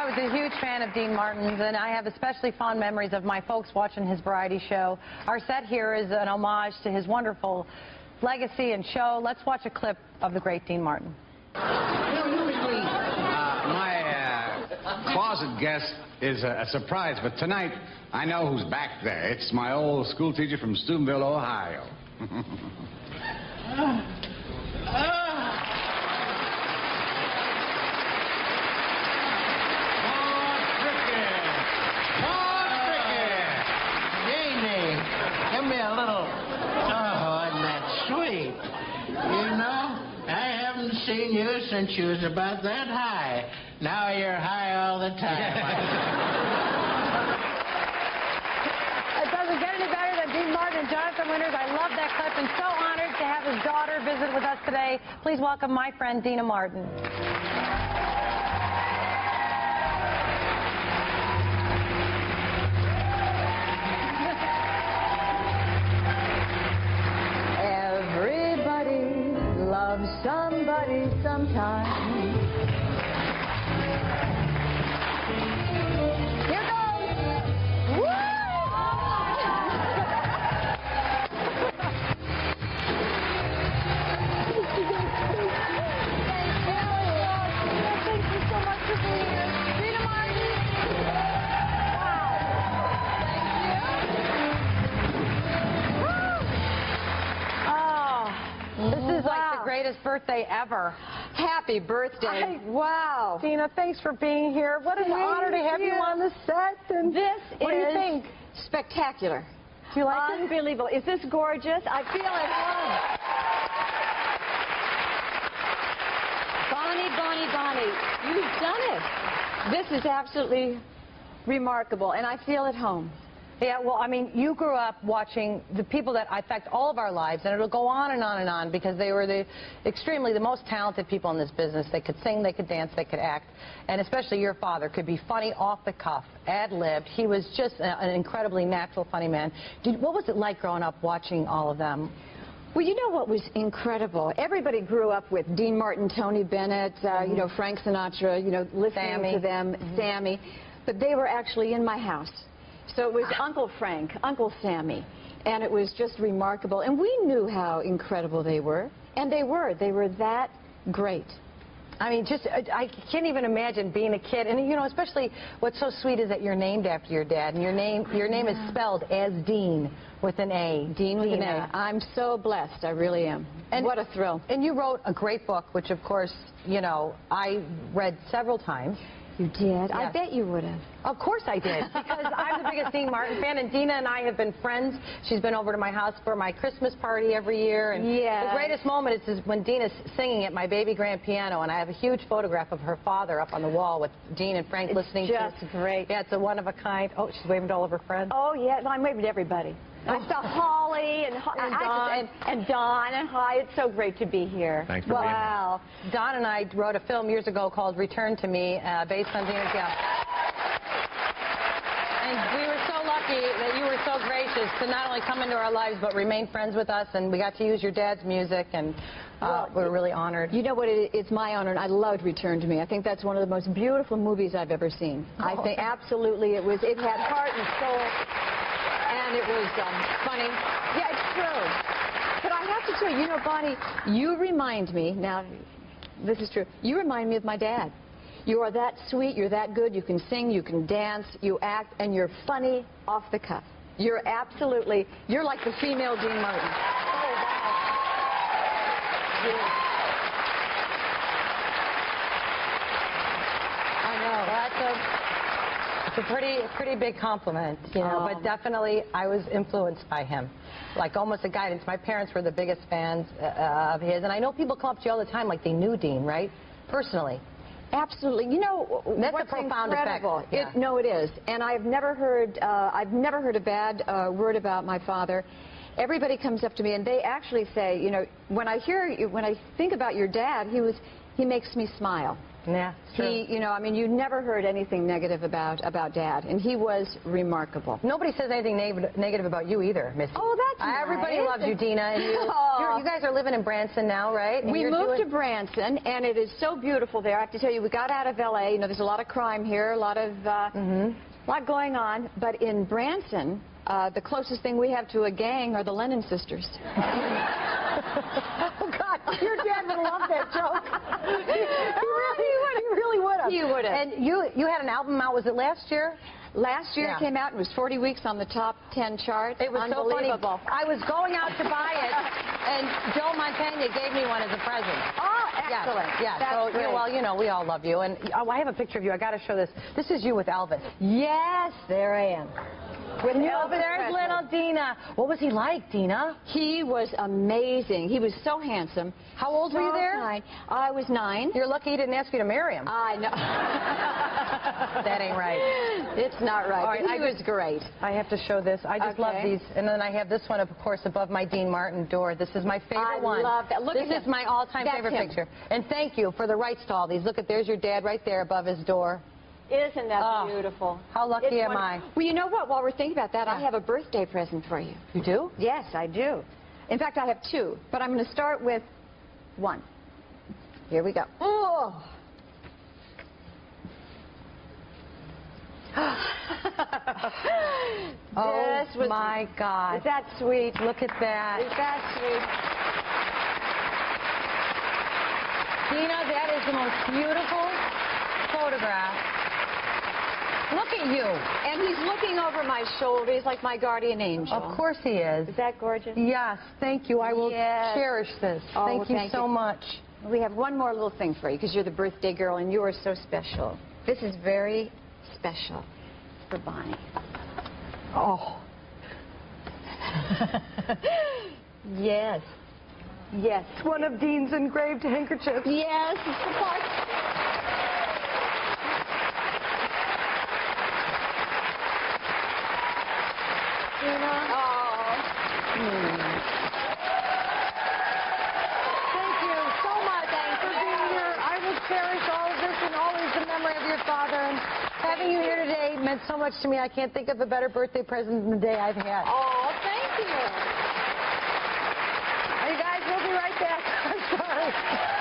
was a huge fan of Dean Martin's, and I have especially fond memories of my folks watching his variety show. Our set here is an homage to his wonderful legacy and show. Let's watch a clip of the great Dean Martin. My closet guest is a surprise, but tonight I know who's back there. It's my old school teacher from Steubenville, Ohio. Give me a little, oh, isn't that sweet? You know, I haven't seen you since you was about that high. Now you're high all the time. It doesn't get any better than Dean Martin and Jonathan Winters. I love that clip and so honored to have his daughter visit with us today. Please welcome my friend, Deana Martin. Somebody sometime. Here goes. Woo! Thank you so much for being here. Deana Martin. Wow. Thank you. This is like the greatest birthday ever. Happy birthday. Wow. Deana, thanks for being here. What an honor to have you on the set. And what do you think? Spectacular. Do you like it? Unbelievable. Is this gorgeous? I feel at home. Bonnie, you've done it. This is absolutely remarkable, and I feel at home. Yeah, well, I mean, you grew up watching the people that affect all of our lives, and it'll go on and on and on because they were the most talented people in this business. They could sing, they could dance, they could act, and especially your father could be funny off the cuff, ad-libbed. He was just an incredibly natural, funny man. What was it like growing up watching all of them? Well, you know what was incredible? Everybody grew up with Dean Martin, Tony Bennett, you know, Frank Sinatra, you know, listening to them, Sammy, but they were actually in my house. So it was Uncle Frank, Uncle Sammy, and it was just remarkable. And we knew how incredible they were, and they were that great. I mean, I can't even imagine being a kid, and you know, especially what's so sweet is that you're named after your dad, and your name is spelled as Dean with an A. Dean with an A. I'm so blessed, I really am. And what a thrill. And you wrote a great book, which of course, you know, I read several times. You did? Yes. I bet you would have. Of course I did, because I'm the biggest Dean Martin fan, and Deana and I have been friends. She's been over to my house for my Christmas party every year, and the greatest moment is when Deana's singing at my baby grand piano, and I have a huge photograph of her father up on the wall with Dean and Frank listening to it. It's just great. Yeah, it's a one of a kind. Oh, she's waving to all of her friends. Oh, yeah, I'm waving to everybody. I saw Holly and Don and hi. It's so great to be here. Thanks for being here. Don and I wrote a film years ago called Return to Me, based on Deana's death. And we were so lucky that you were so gracious to not only come into our lives but remain friends with us, and we got to use your dad's music, and we're really honored. You know what? It's my honor, and I loved Return to Me. I think that's one of the most beautiful movies I've ever seen. I think absolutely it had heart and soul. And it was funny. Yeah, it's true. But I have to tell you, you know, Bonnie, you remind me, now, this is true, you remind me of my dad. You are that sweet, you're that good, you can sing, you can dance, you act, and you're funny off the cuff. You're like the female Dean Martin. Oh, wow. I know, it's a pretty big compliment, you know, but definitely I was influenced by him, like almost a guidance. My parents were the biggest fans of his, and I know people come up to you all the time like they knew Dean, right? Personally. Absolutely. You know, that's what's a profound incredible. effect. Yeah. No, it is. And I've never heard a bad word about my father. Everybody comes up to me and they actually say, you know, when I think about your dad, he makes me smile. Yeah, You know, I mean, you never heard anything negative about Dad, and he was remarkable. Nobody says anything negative about you either, Missy. Oh, that's nice. Everybody loves you, Deana. And you guys are living in Branson now, right? And we moved to Branson, and it is so beautiful there. I have to tell you, we got out of L.A. You know, there's a lot of crime here, a lot of lot going on. But in Branson, the closest thing we have to a gang are the Lennon sisters. Oh, God, your dad would love that joke. He really would have. He would have. And you had an album out, was it last year? Last year it came out and was 40 weeks on the top 10 charts. It was so funny. Unbelievable. I was going out to buy it, and Joe Montana gave me one as a present. Oh, excellent. Yeah, That's so, great. well, you know, we all love you. And I have a picture of you. I got to show this. This is you with Elvis. Yes, there I am. With Elvis There's Presley. little Deana. What was he like, Deana? He was amazing. He was so handsome. How old were you there? Kind. I was 9. You're lucky he didn't ask you to marry him. I know. That ain't right. It's not right. All right, But he was great. I have to show this. I just love these. And then I have this one, of course, above my Dean Martin door. This is my favorite one. I love that. Look at this is my all-time favorite picture. And thank you for the rights to all these. Look at, there's your dad right there above his door. Isn't that beautiful? How lucky am I? Well, you know what? While we're thinking about that, I have a birthday present for you. You do? Yes, I do. In fact, I have 2, but I'm going to start with 1. Here we go. Oh! Oh, my God. Is that sweet? Look at that. Is that sweet? Deana, that is the most beautiful photograph. Look at you. And he's looking over my shoulder. He's like my guardian angel. Of course he is. Is that gorgeous? Yes, thank you. I will cherish this. Oh, thank you so much. We have one more little thing for you because you're the birthday girl and you are so special. This is very special for Bonnie. Oh. Yes. Yes. It's one of Dean's engraved handkerchiefs. Yes. It's the part. Thank you so much for being here. I will cherish all of this and always the memory of your father. And having you here today meant so much to me. I can't think of a better birthday present than the day I've had. Oh, thank you. You guys, we'll be right back. I'm sorry.